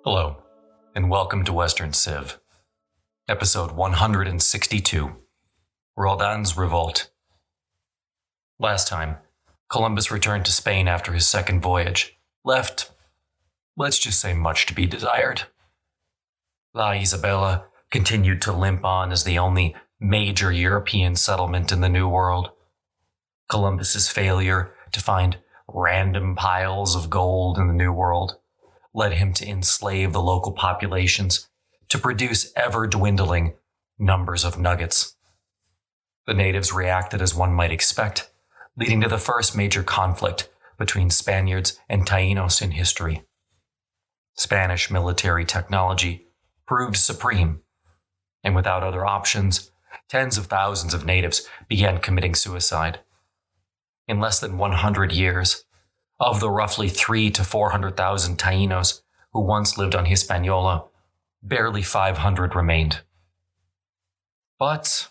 Hello, and welcome to Western Civ, episode 162, Roldan's Revolt. Last time, Columbus returned to Spain after his second voyage, left, let's just say, much to be desired. La Isabela continued to limp on as the only major European settlement in the New World. Columbus's failure to find random piles of gold in the New World led him to enslave the local populations to produce ever-dwindling numbers of nuggets. The natives reacted as one might expect, leading to the first major conflict between Spaniards and Taínos in history. Spanish military technology proved supreme, and without other options, tens of thousands of natives began committing suicide. In less than 100 years, of the roughly 300,000 to 400,000 Taínos who once lived on Hispaniola, barely 500 remained. But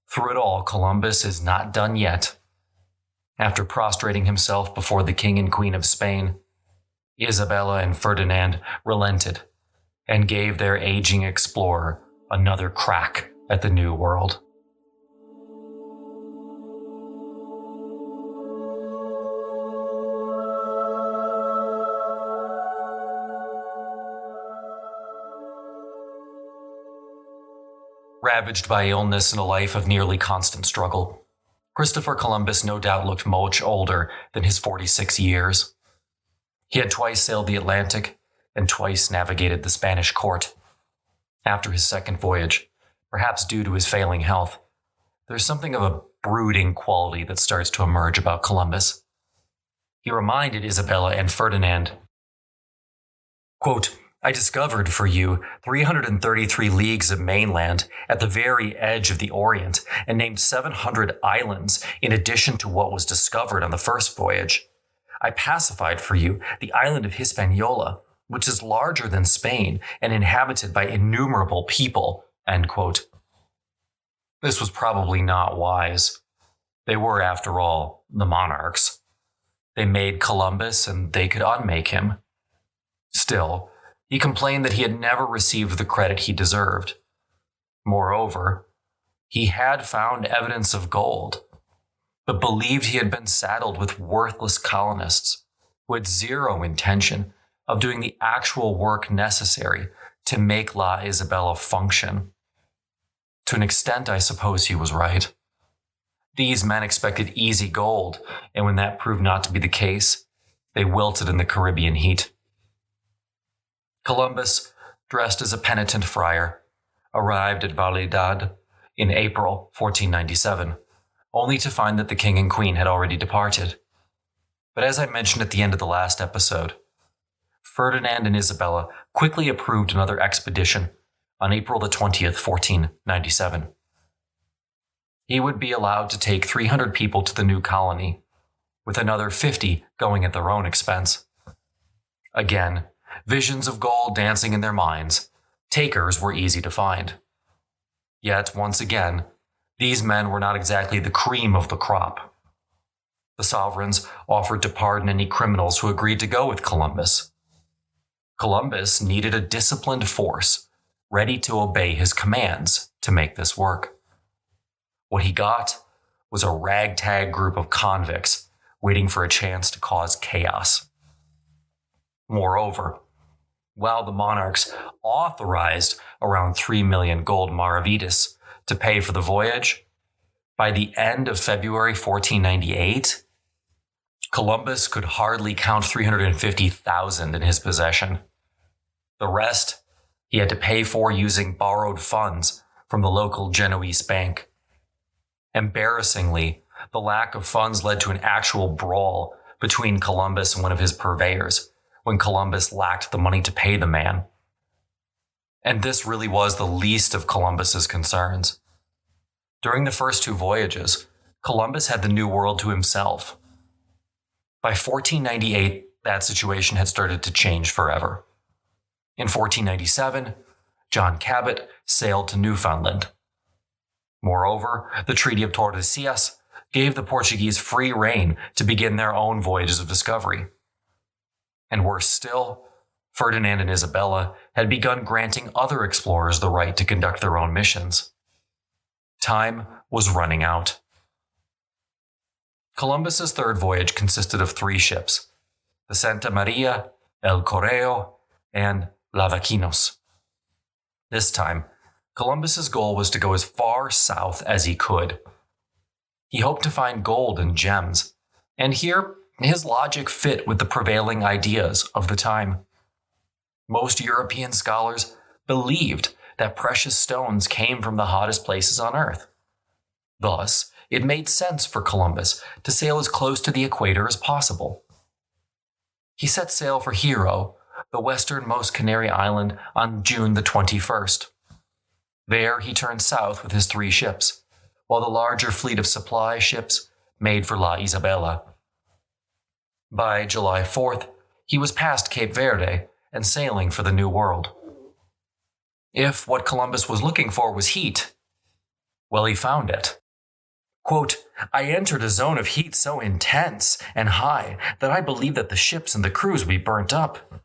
through it all, Columbus is not done yet. After prostrating himself before the King and Queen of Spain, Isabella and Ferdinand relented and gave their aging explorer another crack at the New World. Ravaged by illness and a life of nearly constant struggle, Christopher Columbus no doubt looked much older than his 46 years. He had twice sailed the Atlantic and twice navigated the Spanish court. After his second voyage, perhaps due to his failing health, there's something of a brooding quality that starts to emerge about Columbus. He reminded Isabella and Ferdinand, quote, "I discovered for you 333 leagues of mainland at the very edge of the Orient and named 700 islands in addition to what was discovered on the first voyage. I pacified for you the island of Hispaniola, which is larger than Spain and inhabited by innumerable people." End quote. This was probably not wise. They were, after all, the monarchs. They made Columbus and they could unmake him. Still, he complained that he had never received the credit he deserved. Moreover, he had found evidence of gold, but believed he had been saddled with worthless colonists who had zero intention of doing the actual work necessary to make La Isabela function. To an extent, I suppose he was right. These men expected easy gold, and when that proved not to be the case, they wilted in the Caribbean heat. Columbus, dressed as a penitent friar, arrived at Valladolid in April 1497, only to find that the king and queen had already departed. But as I mentioned at the end of the last episode, Ferdinand and Isabella quickly approved another expedition on April the 20th, 1497. He would be allowed to take 300 people to the new colony, with another 50 going at their own expense. Again, visions of gold dancing in their minds, takers were easy to find. Yet, once again, these men were not exactly the cream of the crop. The sovereigns offered to pardon any criminals who agreed to go with Columbus. Columbus needed a disciplined force, ready to obey his commands to make this work. What he got was a ragtag group of convicts waiting for a chance to cause chaos. Moreover, while the monarchs authorized around 3 million gold maravedis to pay for the voyage, by the end of February 1498, Columbus could hardly count 350,000 in his possession. The rest he had to pay for using borrowed funds from the local Genoese bank. Embarrassingly, the lack of funds led to an actual brawl between Columbus and one of his purveyors, when Columbus lacked the money to pay the man. And this really was the least of Columbus's concerns. During the first two voyages, Columbus had the New World to himself. By 1498, that situation had started to change forever. In 1497, John Cabot sailed to Newfoundland. Moreover, the Treaty of Tordesillas gave the Portuguese free rein to begin their own voyages of discovery. And worse still, Ferdinand and Isabella had begun granting other explorers the right to conduct their own missions. Time was running out. Columbus's third voyage consisted of 3 ships, the Santa Maria, El Correo, and Lavaquinos. This time, Columbus's goal was to go as far south as he could. He hoped to find gold and gems, and here his logic fit with the prevailing ideas of the time. Most European scholars believed that precious stones came from the hottest places on Earth. Thus, it made sense for Columbus to sail as close to the equator as possible. He set sail for Hilo, the westernmost Canary Island, on June the 21st. There he turned south with his 3 ships, while the larger fleet of supply ships made for La Isabela. By July 4th, he was past Cape Verde and sailing for the New World. If what Columbus was looking for was heat, well, he found it. Quote, "I entered a zone of heat so intense and high that I believe that the ships and the crews would be burnt up.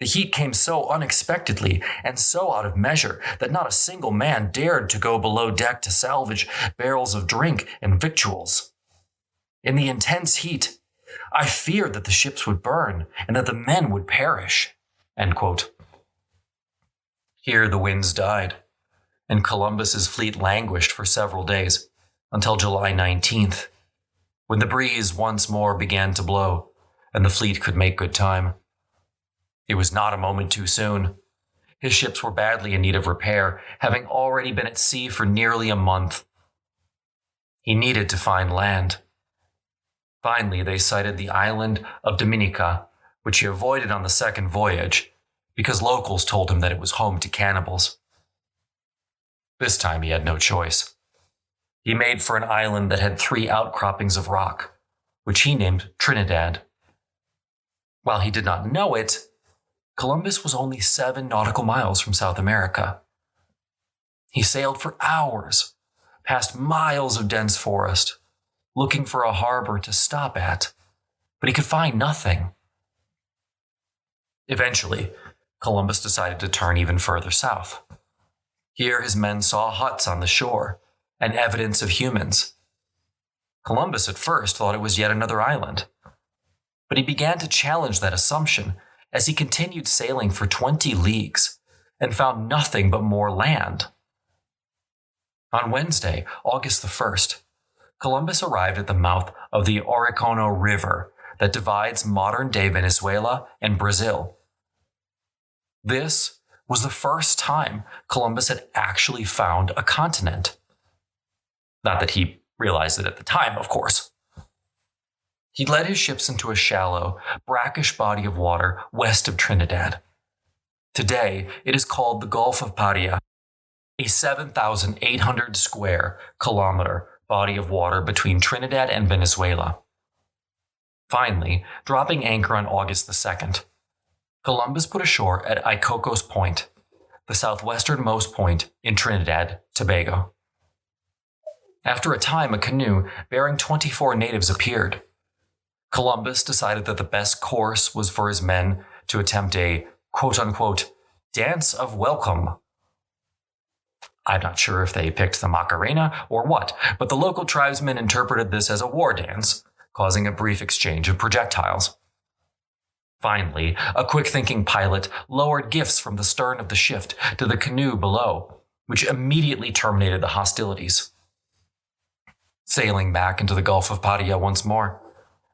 The heat came so unexpectedly and so out of measure that not a single man dared to go below deck to salvage barrels of drink and victuals. In the intense heat, I feared that the ships would burn and that the men would perish." End quote. Here the winds died, and Columbus's fleet languished for several days, until July 19th, when the breeze once more began to blow and the fleet could make good time. It was not a moment too soon. His ships were badly in need of repair, having already been at sea for nearly a month. He needed to find land. Finally, they sighted the island of Dominica, which he avoided on the second voyage, because locals told him that it was home to cannibals. This time he had no choice. He made for an island that had 3 outcroppings of rock, which he named Trinidad. While he did not know it, Columbus was only 7 nautical miles from South America. He sailed for hours, past miles of dense forest, looking for a harbor to stop at, but he could find nothing. Eventually, Columbus decided to turn even further south. Here his men saw huts on the shore and evidence of humans. Columbus at first thought it was yet another island, but he began to challenge that assumption as he continued sailing for 20 leagues and found nothing but more land. On Wednesday, August the 1st, Columbus arrived at the mouth of the Orinoco River that divides modern-day Venezuela and Brazil. This was the first time Columbus had actually found a continent. Not that he realized it at the time, of course. He led his ships into a shallow, brackish body of water west of Trinidad. Today, it is called the Gulf of Paria, a 7,800 square kilometer body of water between Trinidad and Venezuela. Finally, dropping anchor on August the 2nd, Columbus put ashore at Icocos Point, the southwesternmost point in Trinidad, Tobago. After a time, a canoe bearing 24 natives appeared. Columbus decided that the best course was for his men to attempt a quote-unquote dance of welcome. I'm not sure if they picked the Macarena or what, but the local tribesmen interpreted this as a war dance, causing a brief exchange of projectiles. Finally, a quick-thinking pilot lowered gifts from the stern of the ship to the canoe below, which immediately terminated the hostilities. Sailing back into the Gulf of Paria once more,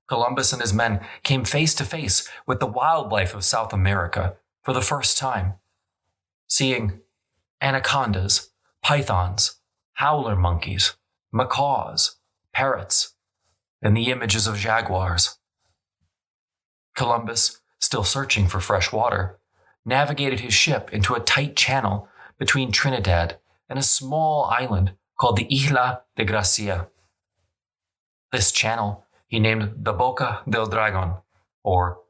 Columbus and his men came face to face with the wildlife of South America for the first time, seeing anacondas, pythons, howler monkeys, macaws, parrots, and the images of jaguars. Columbus, still searching for fresh water, navigated his ship into a tight channel between Trinidad and a small island called the Isla de Gracia. This channel he named the Boca del Dragon, or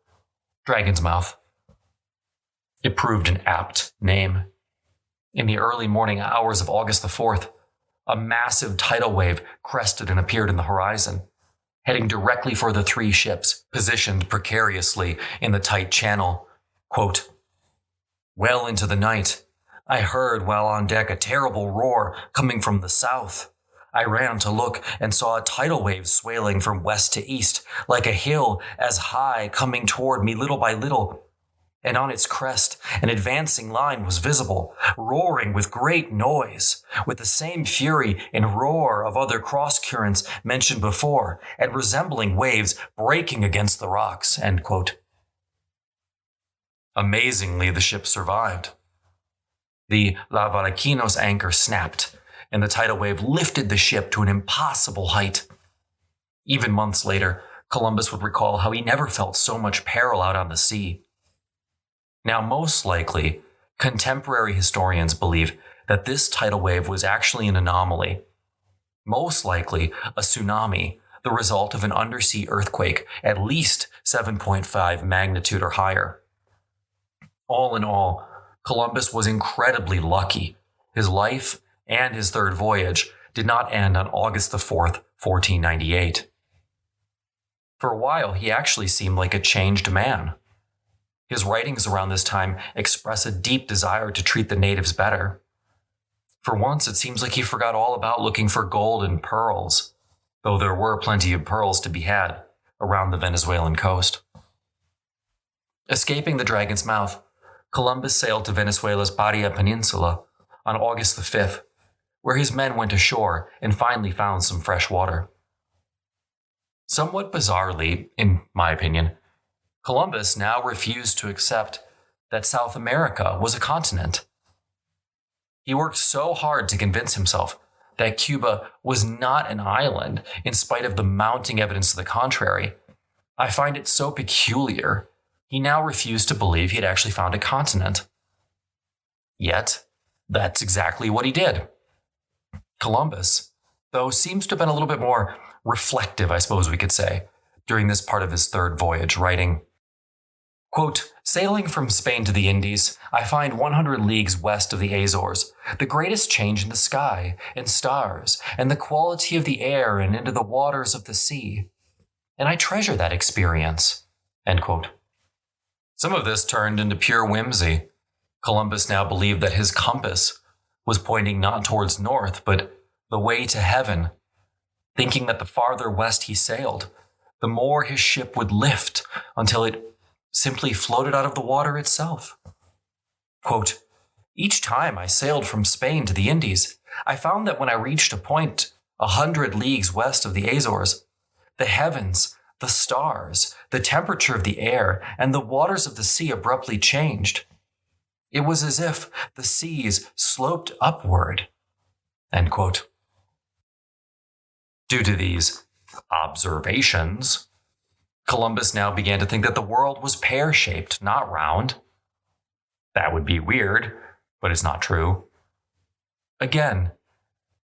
Dragon's Mouth. It proved an apt name. In the early morning hours of August the 4th, a massive tidal wave crested and appeared in the horizon, heading directly for the 3 ships, positioned precariously in the tight channel, quote, Well into the night, I heard while on deck a terrible roar coming from the south. I ran to look and saw a tidal wave swailing from west to east, like a hill as high coming toward me little by little. And on its crest, an advancing line was visible, roaring with great noise, with the same fury and roar of other cross-currents mentioned before, and resembling waves breaking against the rocks." End quote. Amazingly, the ship survived. The La Vallequino's anchor snapped, and the tidal wave lifted the ship to an impossible height. Even months later, Columbus would recall how he never felt so much peril out on the sea. Now, most likely, contemporary historians believe that this tidal wave was actually an anomaly. Most likely, a tsunami, the result of an undersea earthquake at least 7.5 magnitude or higher. All in all, Columbus was incredibly lucky. His life and his third voyage did not end on August the 4th, 1498. For a while, he actually seemed like a changed man. His writings around this time express a deep desire to treat the natives better. For once, it seems like he forgot all about looking for gold and pearls, though there were plenty of pearls to be had around the Venezuelan coast. Escaping the Dragon's Mouth, Columbus sailed to Venezuela's Paria Peninsula on August the 5th, where his men went ashore and finally found some fresh water. Somewhat bizarrely, in my opinion, Columbus now refused to accept that South America was a continent. He worked so hard to convince himself that Cuba was not an island, in spite of the mounting evidence to the contrary. I find it so peculiar. He now refused to believe he had actually found a continent. Yet, that's exactly what he did. Columbus, though, seems to have been a little bit more reflective, I suppose we could say, during this part of his third voyage, writing, quote, "Sailing from Spain to the Indies, I find 100 leagues west of the Azores, the greatest change in the sky and stars and the quality of the air and into the waters of the sea. And I treasure that experience." End quote. Some of this turned into pure whimsy. Columbus now believed that his compass was pointing not towards north, but the way to heaven, thinking that the farther west he sailed, the more his ship would lift until it simply floated out of the water itself. Quote, "Each time I sailed from Spain to the Indies, I found that when I reached a point 100 leagues west of the Azores, the heavens, the stars, the temperature of the air, and the waters of the sea abruptly changed. It was as if the seas sloped upward." End quote. Due to these observations, Columbus now began to think that the world was pear-shaped, not round. That would be weird, but it's not true. Again,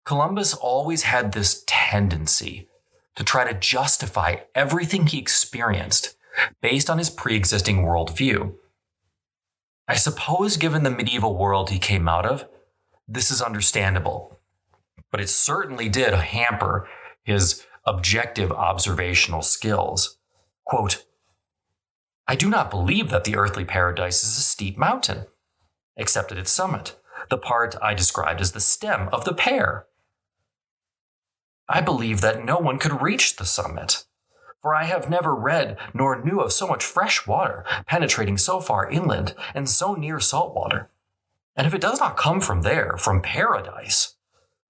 Columbus always had this tendency to try to justify everything he experienced based on his pre-existing worldview. I suppose given the medieval world he came out of, this is understandable, but it certainly did hamper his objective observational skills. Quote, "I do not believe that the earthly paradise is a steep mountain, except at its summit, the part I described as the stem of the pear. I believe that no one could reach the summit, for I have never read nor knew of so much fresh water penetrating so far inland and so near salt water. And if it does not come from there, from paradise,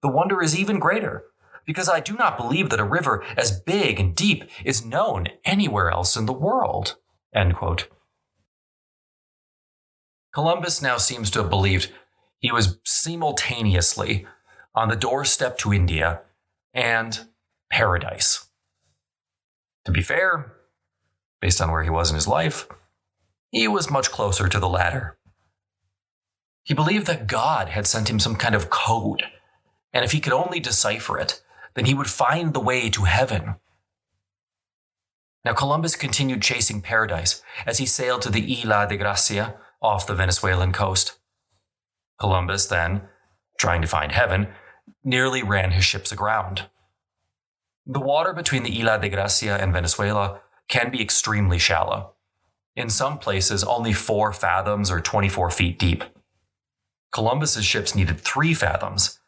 the wonder is even greater, because I do not believe that a river as big and deep is known anywhere else in the world." End quote. Columbus now seems to have believed he was simultaneously on the doorstep to India and paradise. To be fair, based on where he was in his life, he was much closer to the latter. He believed that God had sent him some kind of code, and if he could only decipher it, then he would find the way to heaven. Now, Columbus continued chasing paradise as he sailed to the Isla de Gracia off the Venezuelan coast. Columbus then, trying to find heaven, nearly ran his ships aground. The water between the Isla de Gracia and Venezuela can be extremely shallow. in some places only 4 fathoms or 24 feet deep. Columbus's ships needed 3 fathoms,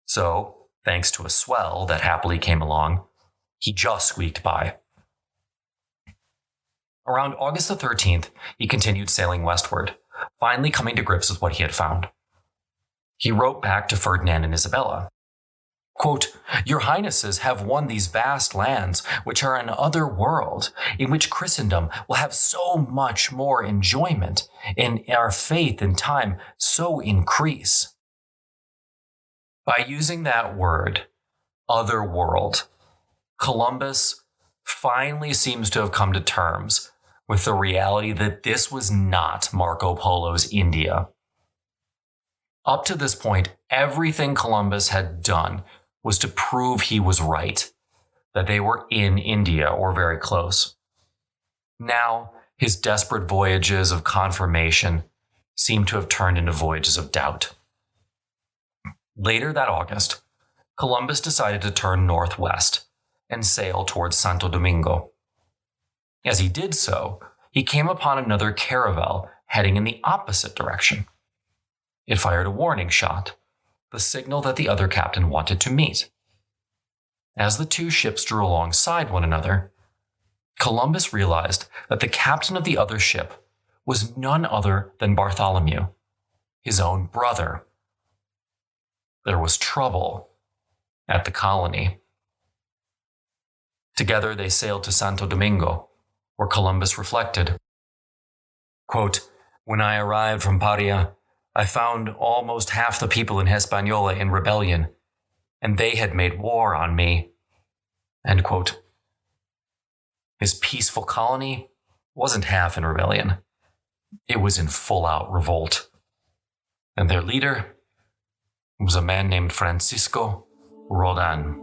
so, thanks to a swell that happily came along, he just squeaked by. Around August the 13th, he continued sailing westward, finally coming to grips with what he had found. He wrote back to Ferdinand and Isabella, quote, "Your Highnesses have won these vast lands, which are an other world, in which Christendom will have so much more enjoyment, and our faith in time so increase." By using that word, other world, Columbus finally seems to have come to terms with the reality that this was not Marco Polo's India. Up to this point, everything Columbus had done was to prove he was right, that they were in India or very close. Now, his desperate voyages of confirmation seemed to have turned into voyages of doubt. Later that August, Columbus decided to turn northwest and sail towards Santo Domingo. As he did so, he came upon another caravel heading in the opposite direction. It fired a warning shot, the signal that the other captain wanted to meet. As the 2 ships drew alongside one another, Columbus realized that the captain of the other ship was none other than Bartholomew, his own brother. There was trouble at the colony. Together they sailed to Santo Domingo, where Columbus reflected, quote, "When I arrived from Paria, I found almost half the people in Hispaniola in rebellion, and they had made war on me." End quote. His peaceful colony wasn't half in rebellion. It was in full-out revolt. And their leader was a man named Francisco Roldan.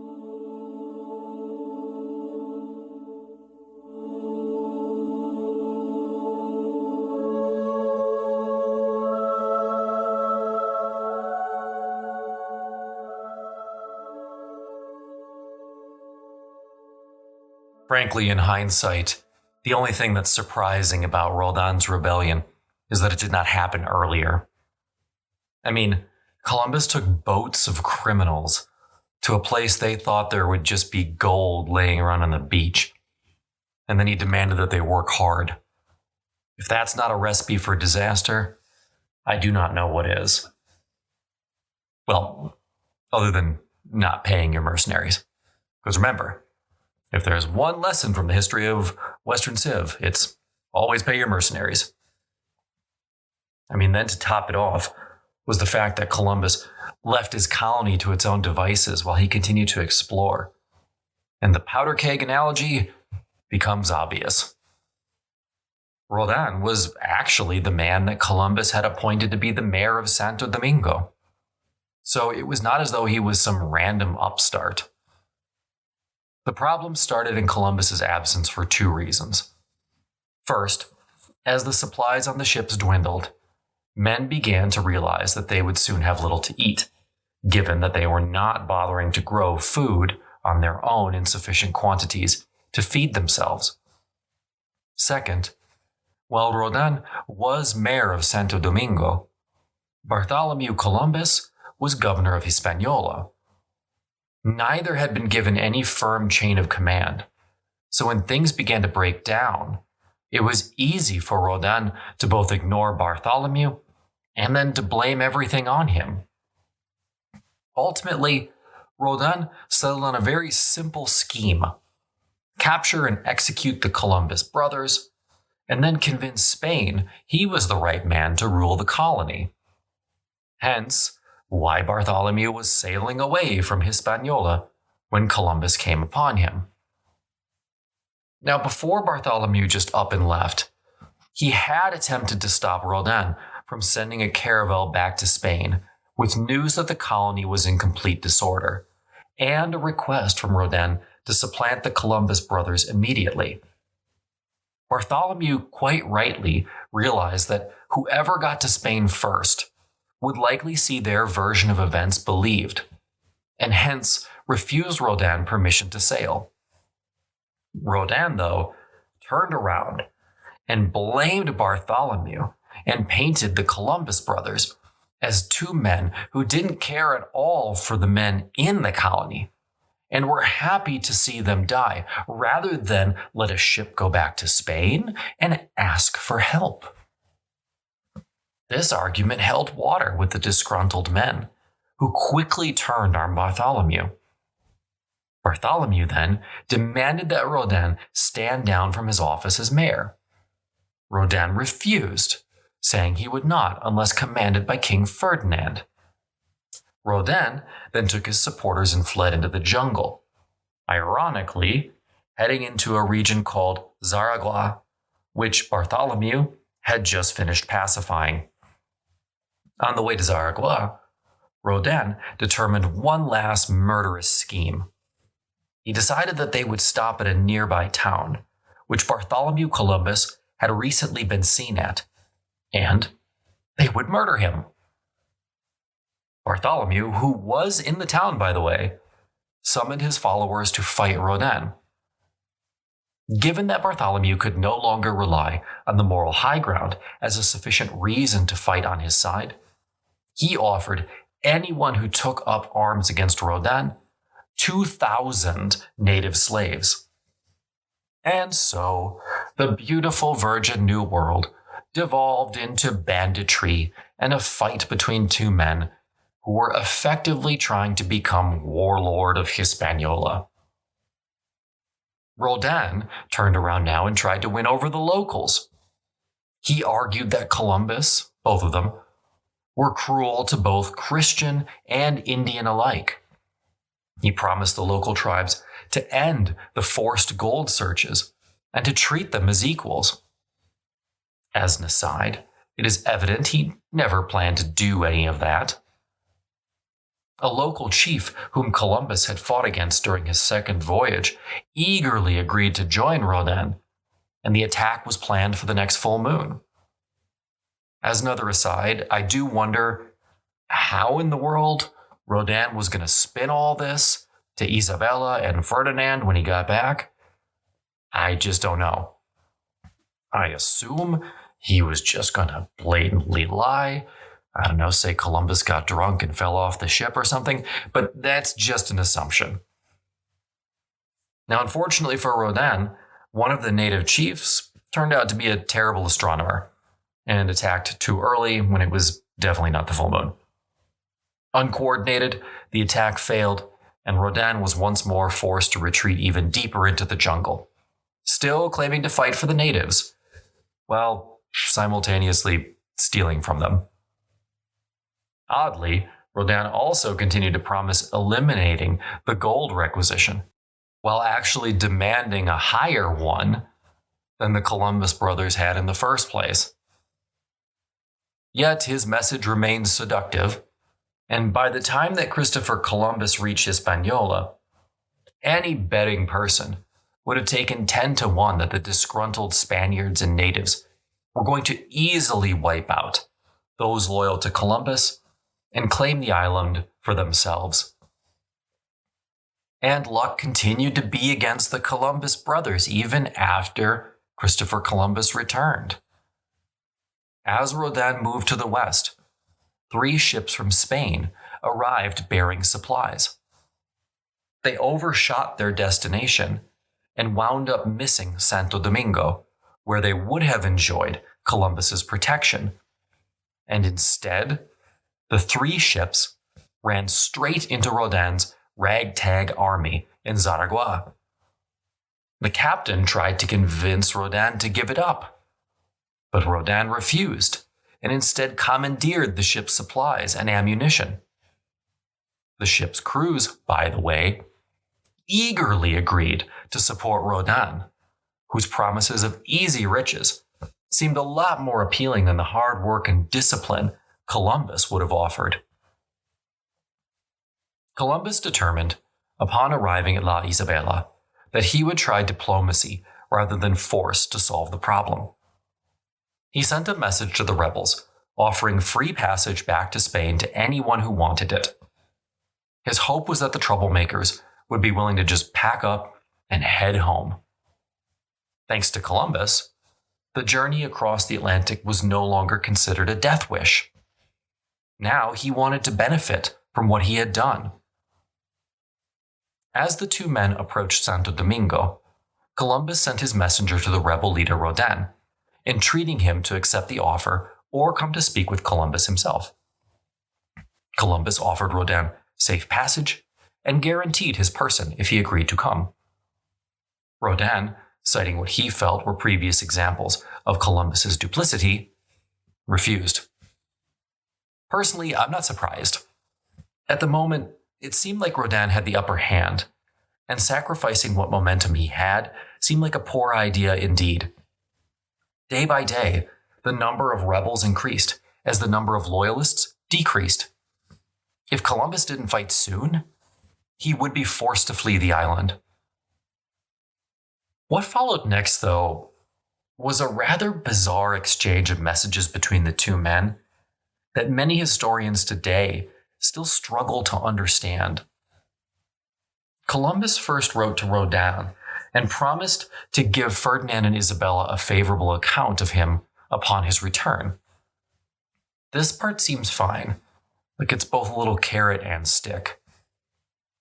Frankly, in hindsight, the only thing that's surprising about Roldan's rebellion is that it did not happen earlier. I mean, Columbus took boats of criminals to a place they thought there would just be gold laying around on the beach, and then he demanded that they work hard. If that's not a recipe for disaster, I do not know what is. Well, other than not paying your mercenaries. Because remember, if there's one lesson from the history of Western Civ, it's always pay your mercenaries. I mean, then to top it off was the fact that Columbus left his colony to its own devices while he continued to explore. And the powder keg analogy becomes obvious. Roldan was actually the man that Columbus had appointed to be the mayor of Santo Domingo. So it was not as though he was some random upstart. The problem started in Columbus's absence for 2 reasons. First, as the supplies on the ships dwindled, men began to realize that they would soon have little to eat, given that they were not bothering to grow food on their own in sufficient quantities to feed themselves. Second, while Roldan was mayor of Santo Domingo, Bartholomew Columbus was governor of Hispaniola. Neither had been given any firm chain of command, so when things began to break down, it was easy for Roldan to both ignore Bartholomew and then to blame everything on him. Ultimately, Roldan settled on a very simple scheme: capture and execute the Columbus brothers, and then convince Spain he was the right man to rule the colony. Hence, why Bartholomew was sailing away from Hispaniola when Columbus came upon him. Now, before Bartholomew just up and left, he had attempted to stop Roldan from sending a caravel back to Spain with news that the colony was in complete disorder, and a request from Roldan to supplant the Columbus brothers immediately. Bartholomew quite rightly realized that whoever got to Spain first would likely see their version of events believed, and hence refused Roldan permission to sail. Roldan, though, turned around and blamed Bartholomew and painted the Columbus brothers as two men who didn't care at all for the men in the colony and were happy to see them die rather than let a ship go back to Spain and ask for help. This argument held water with the disgruntled men, who quickly turned on Bartholomew. Bartholomew then demanded that Roldan stand down from his office as mayor. Roldan refused, saying he would not unless commanded by King Ferdinand. Roldan then took his supporters and fled into the jungle, ironically heading into a region called Zaragua, which Bartholomew had just finished pacifying. On the way to Zaragua, Roldan determined one last murderous scheme. He decided that they would stop at a nearby town, which Bartholomew Columbus had recently been seen at, and they would murder him. Bartholomew, who was in the town by the way, summoned his followers to fight Roldan. Given that Bartholomew could no longer rely on the moral high ground as a sufficient reason to fight on his side, he offered anyone who took up arms against Roldan 2,000 native slaves. And so, the beautiful virgin New World devolved into banditry and a fight between two men who were effectively trying to become warlord of Hispaniola. Roldan turned around now and tried to win over the locals. He argued that Columbus, both of them, were cruel to both Christian and Indian alike. He promised the local tribes to end the forced gold searches and to treat them as equals. As an aside, it is evident he never planned to do any of that. A local chief whom Columbus had fought against during his second voyage eagerly agreed to join Roldan, and the attack was planned for the next full moon. As another aside, I do wonder how in the world Roldan was going to spin all this to Isabella and Ferdinand when he got back. I just don't know. I assume he was just going to blatantly lie. I don't know, say Columbus got drunk and fell off the ship or something, but that's just an assumption. Now, unfortunately for Roldan, one of the native chiefs turned out to be a terrible astronomer and attacked too early when it was definitely not the full moon. Uncoordinated, the attack failed, and Roldan was once more forced to retreat even deeper into the jungle, still claiming to fight for the natives, while simultaneously stealing from them. Oddly, Roldan also continued to promise eliminating the gold requisition, while actually demanding a higher one than the Columbus brothers had in the first place. Yet his message remained seductive, and by the time that Christopher Columbus reached Hispaniola, any betting person would have taken 10 to 1 that the disgruntled Spaniards and natives were going to easily wipe out those loyal to Columbus and claim the island for themselves. And luck continued to be against the Columbus brothers even after Christopher Columbus returned. As Roldan moved to the west, 3 ships from Spain arrived bearing supplies. They overshot their destination and wound up missing Santo Domingo, where they would have enjoyed Columbus's protection. And instead, the 3 ships ran straight into Roldan's ragtag army in Zaragua. The captain tried to convince Roldan to give it up, but Roldan refused and instead commandeered the ship's supplies and ammunition. The ship's crews, by the way, eagerly agreed to support Roldan, whose promises of easy riches seemed a lot more appealing than the hard work and discipline Columbus would have offered. Columbus determined, upon arriving at La Isabela, that he would try diplomacy rather than force to solve the problem. He sent a message to the rebels, offering free passage back to Spain to anyone who wanted it. His hope was that the troublemakers would be willing to just pack up and head home. Thanks to Columbus, The journey across the Atlantic was no longer considered a death wish. Now he wanted to benefit from what he had done. As the two men approached Santo Domingo, Columbus sent his messenger to the rebel leader Roldan, entreating him to accept the offer or come to speak with Columbus himself. Columbus offered Roldan safe passage and guaranteed his person if he agreed to come. Roldan, citing what he felt were previous examples of Columbus's duplicity, refused. Personally, I'm not surprised. At the moment, it seemed like Roldan had the upper hand, and sacrificing what momentum he had seemed like a poor idea indeed. Day by day, the number of rebels increased as the number of loyalists decreased. If Columbus didn't fight soon, he would be forced to flee the island. What followed next, though, was a rather bizarre exchange of messages between the two men that many historians today still struggle to understand. Columbus first wrote to Roldan and promised to give Ferdinand and Isabella a favorable account of him upon his return. This part seems fine, like it's both a little carrot and stick.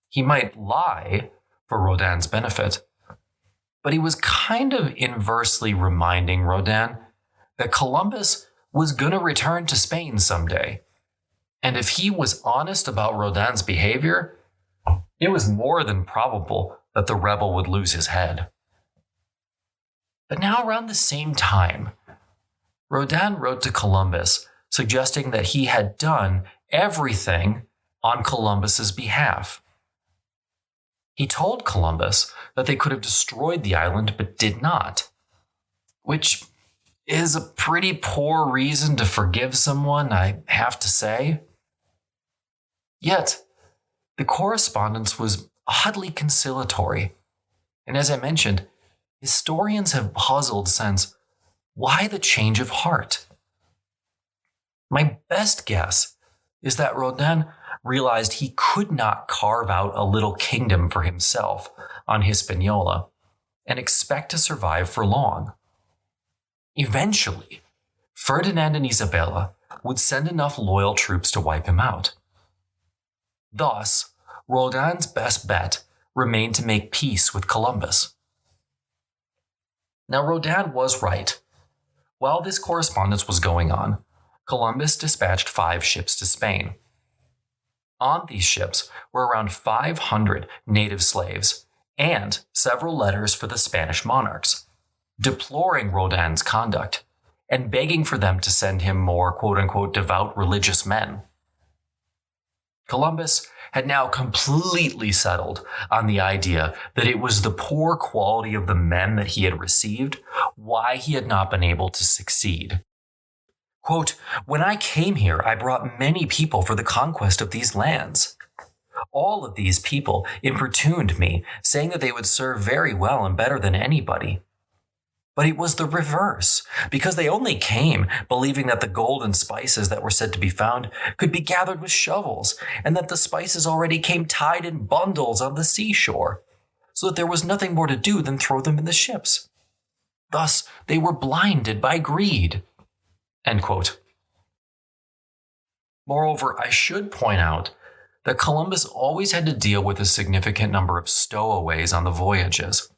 He might lie for Roldan's benefit, but he was kind of inversely reminding Roldan that Columbus was going to return to Spain someday. And if he was honest about Roldan's behavior, it was more than probable that the rebel would lose his head. But now around the same time, Roldan wrote to Columbus suggesting that he had done everything on Columbus's behalf. He told Columbus that they could have destroyed the island but did not, which is a pretty poor reason to forgive someone, I have to say. Yet, the correspondence was oddly conciliatory, and as I mentioned, historians have puzzled since why the change of heart. My best guess is that Roldan realized he could not carve out a little kingdom for himself on Hispaniola and expect to survive for long. Eventually, Ferdinand and Isabella would send enough loyal troops to wipe him out. Thus, Roldan's best bet remained to make peace with Columbus. Now, Roldan was right. While this correspondence was going on, Columbus dispatched 5 ships to Spain. On these ships were around 500 native slaves and several letters for the Spanish monarchs, deploring Roldan's conduct and begging for them to send him more quote-unquote devout religious men. Columbus had now completely settled on the idea that it was the poor quality of the men that he had received why he had not been able to succeed. Quote, "When I came here, I brought many people for the conquest of these lands. All of these people importuned me, saying that they would serve very well and better than anybody. But it was the reverse, because they only came believing that the gold and spices that were said to be found could be gathered with shovels, and that the spices already came tied in bundles on the seashore, so that there was nothing more to do than throw them in the ships. Thus, they were blinded by greed." End quote. Moreover, I should point out that Columbus always had to deal with a significant number of stowaways on the voyages.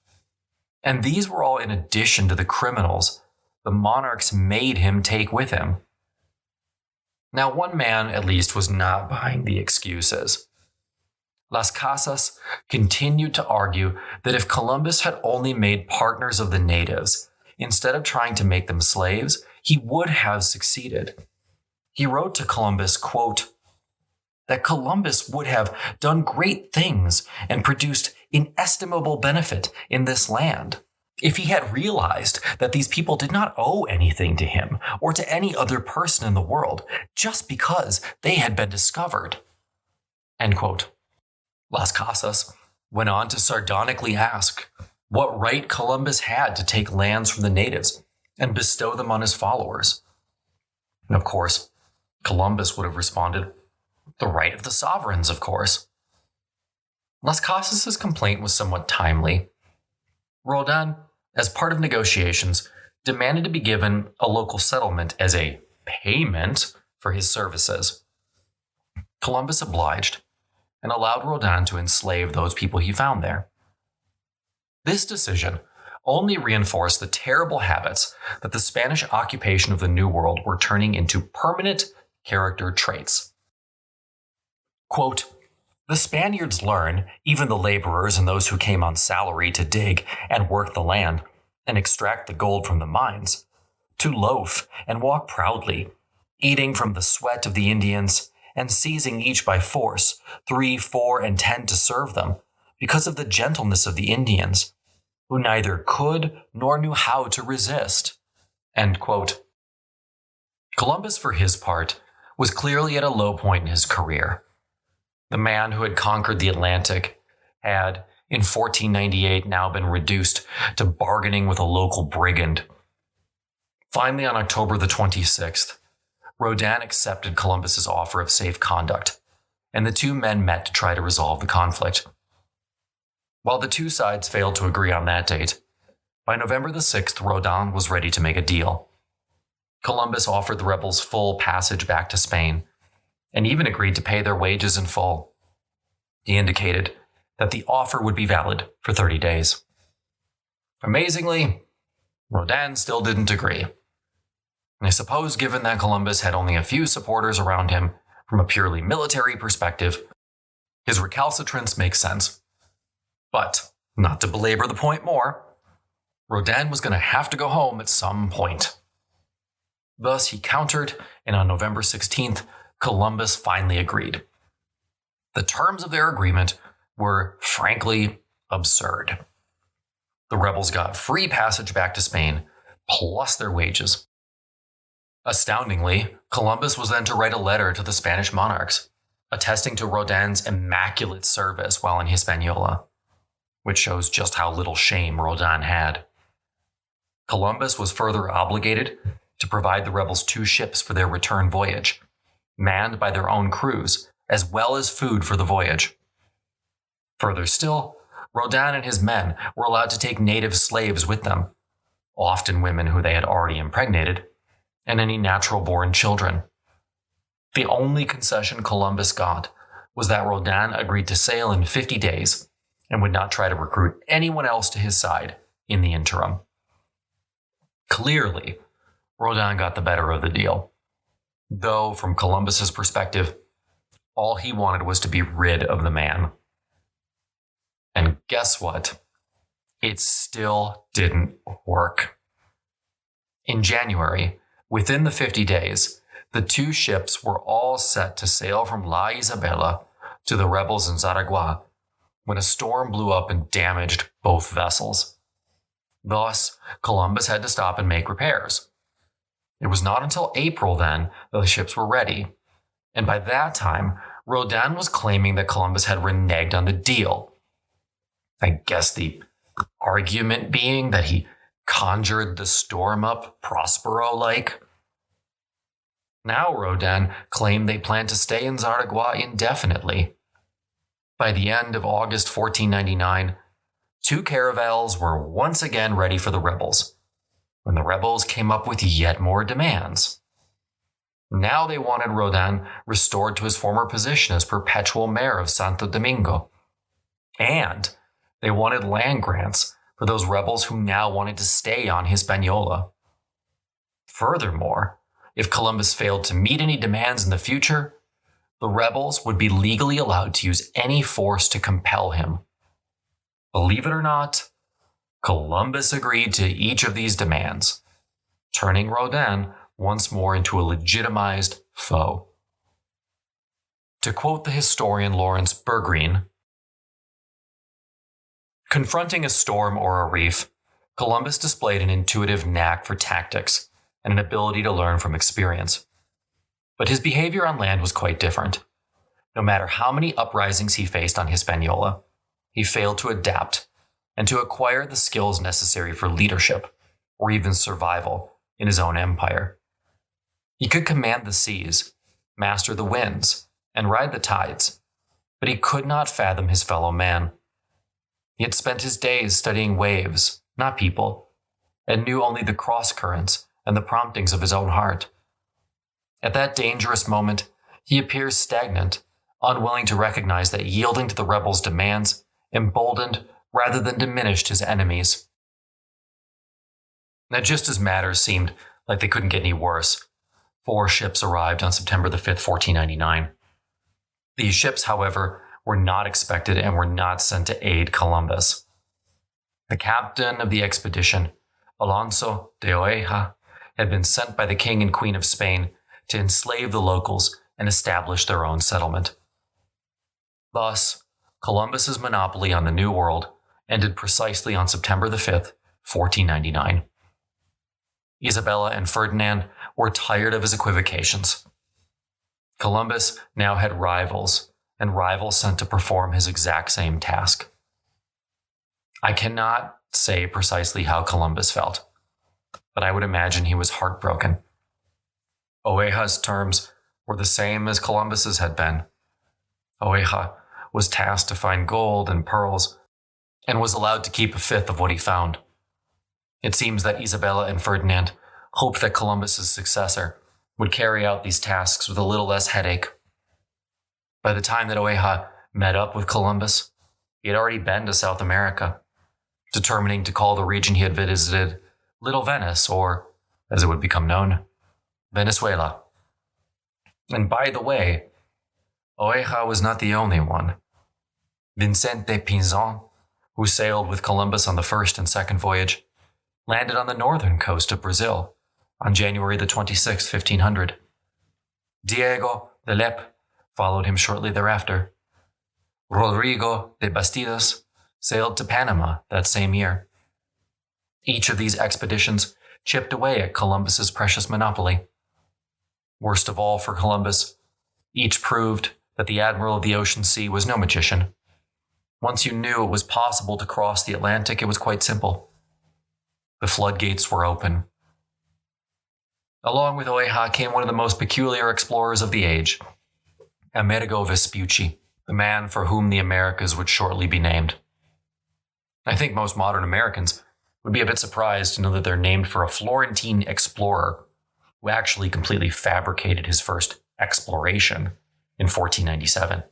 And these were all in addition to the criminals the monarchs made him take with him. Now, one man, at least, was not buying the excuses. Las Casas continued to argue that if Columbus had only made partners of the natives, instead of trying to make them slaves, he would have succeeded. He wrote to Columbus, quote, "that Columbus would have done great things and produced inestimable benefit in this land if he had realized that these people did not owe anything to him or to any other person in the world just because they had been discovered." End quote. Las Casas went on to sardonically ask what right Columbus had to take lands from the natives and bestow them on his followers. And of course, Columbus would have responded, "The right of the sovereigns, of course." Las Casas' complaint was somewhat timely. Roldan, as part of negotiations, demanded to be given a local settlement as a payment for his services. Columbus obliged and allowed Roldan to enslave those people he found there. This decision only reinforced the terrible habits that the Spanish occupation of the New World were turning into permanent character traits. Quote, "The Spaniards learn, even the laborers and those who came on salary to dig and work the land and extract the gold from the mines, to loaf and walk proudly, eating from the sweat of the Indians and seizing each by force, 3, 4, and 10 to serve them, because of the gentleness of the Indians, who neither could nor knew how to resist." End quote. Columbus, for his part, was clearly at a low point in his career. The man who had conquered the Atlantic had, in 1498, now been reduced to bargaining with a local brigand. Finally, on October the 26th, Roldan accepted Columbus's offer of safe conduct, and the two men met to try to resolve the conflict. While the two sides failed to agree on that date, by November the 6th, Roldan was ready to make a deal. Columbus offered the rebels full passage back to Spain, and even agreed to pay their wages in full. He indicated that the offer would be valid for 30 days. Amazingly, Roldan still didn't agree. And I suppose given that Columbus had only a few supporters around him from a purely military perspective, his recalcitrance makes sense. But, not to belabor the point more, Roldan was going to have to go home at some point. Thus, he countered, and on November 16th, Columbus finally agreed. The terms of their agreement were, frankly, absurd. The rebels got free passage back to Spain, plus their wages. Astoundingly, Columbus was then to write a letter to the Spanish monarchs, attesting to Roldan's immaculate service while in Hispaniola, which shows just how little shame Roldan had. Columbus was further obligated to provide the rebels 2 ships for their return voyage, manned by their own crews, as well as food for the voyage. Further still, Roldan and his men were allowed to take native slaves with them, often women who they had already impregnated, and any natural-born children. The only concession Columbus got was that Roldan agreed to sail in 50 days and would not try to recruit anyone else to his side in the interim. Clearly, Roldan got the better of the deal, though from Columbus's perspective, all he wanted was to be rid of the man. And guess what? It still didn't work. In January, within the 50 days, the 2 ships were all set to sail from La Isabela to the rebels in Zaragoza when a storm blew up and damaged both vessels. Thus, Columbus had to stop and make repairs. It was not until April then that the ships were ready, and by that time, Roldan was claiming that Columbus had reneged on the deal. I guess the argument being that he conjured the storm up Prospero-like. Now Roldan claimed they planned to stay in Zaragoza indefinitely. By the end of August 1499, 2 caravels were once again ready for the rebels, when the rebels came up with yet more demands. Now they wanted Roldan restored to his former position as perpetual mayor of Santo Domingo. And they wanted land grants for those rebels who now wanted to stay on Hispaniola. Furthermore, if Columbus failed to meet any demands in the future, the rebels would be legally allowed to use any force to compel him. Believe it or not, Columbus agreed to each of these demands, turning Roldan once more into a legitimized foe. To quote the historian Lawrence Bergreen, confronting a storm or a reef, Columbus displayed an intuitive knack for tactics and an ability to learn from experience. But his behavior on land was quite different. No matter how many uprisings he faced on Hispaniola, he failed to adapt and to acquire the skills necessary for leadership or even survival in his own empire. He could command the seas, master the winds, and ride the tides, but he could not fathom his fellow man. He had spent his days studying waves, not people, and knew only the cross currents and the promptings of his own heart. At that dangerous moment, he appears stagnant, unwilling to recognize that yielding to the rebels' demands emboldened rather than diminished his enemies. Now, just as matters seemed like they couldn't get any worse, 4 ships arrived on September the 5th, 1499. These ships, however, were not expected and were not sent to aid Columbus. The captain of the expedition, Alonso de Oeja, had been sent by the King and Queen of Spain to enslave the locals and establish their own settlement. Thus, Columbus's monopoly on the New World ended precisely on September the 5th, 1499. Isabella and Ferdinand were tired of his equivocations. Columbus now had rivals, and rivals sent to perform his exact same task. I cannot say precisely how Columbus felt, but I would imagine he was heartbroken. Oeja's terms were the same as Columbus's had been. Oeja was tasked to find gold and pearls, and was allowed to keep 1/5 of what he found. It seems that Isabella and Ferdinand hoped that Columbus's successor would carry out these tasks with a little less headache. By the time that Oeja met up with Columbus, he had already been to South America, determining to call the region he had visited Little Venice, or, as it would become known, Venezuela. And by the way, Oeja was not the only one. Vicente Pinzon, who sailed with Columbus on the first and second voyage, landed on the northern coast of Brazil on January the 26th, 1500. Diego de Lep followed him shortly thereafter. Rodrigo de Bastidas sailed to Panama that same year. Each of these expeditions chipped away at Columbus's precious monopoly. Worst of all for Columbus, each proved that the Admiral of the Ocean Sea was no magician. Once you knew it was possible to cross the Atlantic, it was quite simple. The floodgates were open. Along with Oeja came one of the most peculiar explorers of the age, Amerigo Vespucci, the man for whom the Americas would shortly be named. I think most modern Americans would be a bit surprised to know that they're named for a Florentine explorer who actually completely fabricated his first exploration in 1497,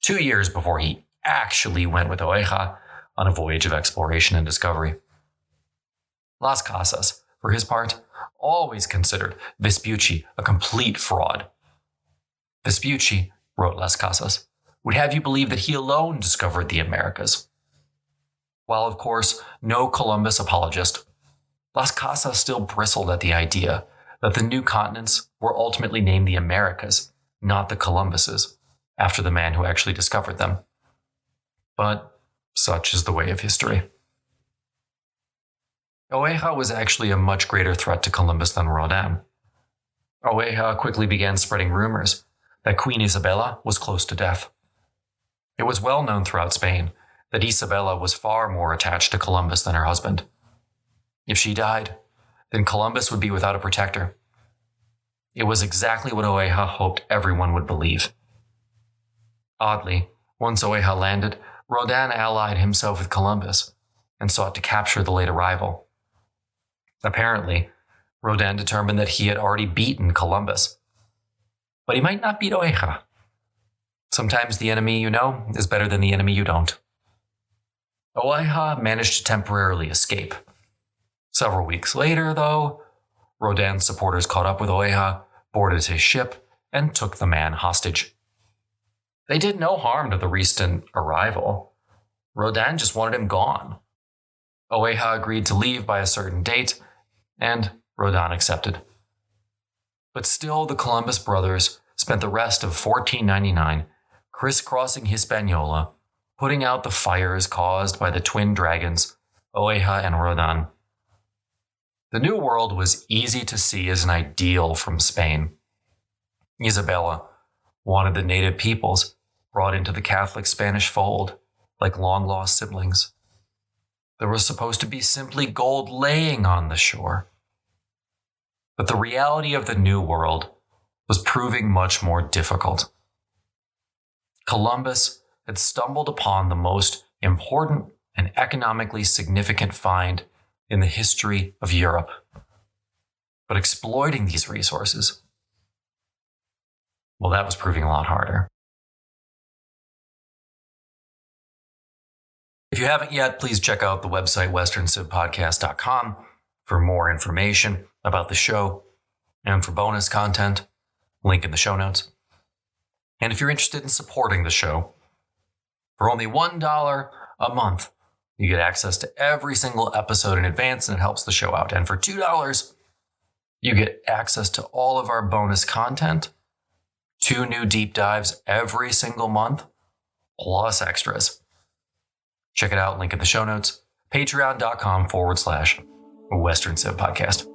2 years before he actually went with Oeja on a voyage of exploration and discovery. Las Casas, for his part, always considered Vespucci a complete fraud. Vespucci, wrote Las Casas, would have you believe that he alone discovered the Americas. While, of course, no Columbus apologist, Las Casas still bristled at the idea that the new continents were ultimately named the Americas, not the Columbuses, after the man who actually discovered them. But such is the way of history. Oeja was actually a much greater threat to Columbus than Roldan. Oeja quickly began spreading rumors that Queen Isabella was close to death. It was well known throughout Spain that Isabella was far more attached to Columbus than her husband. If she died, then Columbus would be without a protector. It was exactly what Oeja hoped everyone would believe. Oddly, once Oeja landed, Roldan allied himself with Columbus and sought to capture the late arrival. Apparently, Roldan determined that he had already beaten Columbus. But he might not beat Oeja. Sometimes the enemy you know is better than the enemy you don't. Oeja managed to temporarily escape. Several weeks later, though, Roldan's supporters caught up with Oeja, boarded his ship, and took the man hostage. They did no harm to the recent arrival. Roldan just wanted him gone. Oeja agreed to leave by a certain date, and Roldan accepted. But still, the Columbus brothers spent the rest of 1499 crisscrossing Hispaniola, putting out the fires caused by the twin dragons, Oeja and Roldan. The New World was easy to see as an ideal from Spain. Isabella wanted the native peoples brought into the Catholic Spanish fold, like long-lost siblings. There was supposed to be simply gold laying on the shore. But the reality of the New World was proving much more difficult. Columbus had stumbled upon the most important and economically significant find in the history of Europe. But exploiting these resources, well, that was proving a lot harder. If you haven't yet, please check out the website westerncivpodcast.com for more information about the show and for bonus content. Link in the show notes. And if you're interested in supporting the show, for only $1 a month, you get access to every single episode in advance, and it helps the show out. And for $2, you get access to all of our bonus content, 2 new deep dives every single month, plus extras. Check it out, link in the show notes, patreon.com/Western Civ Podcast.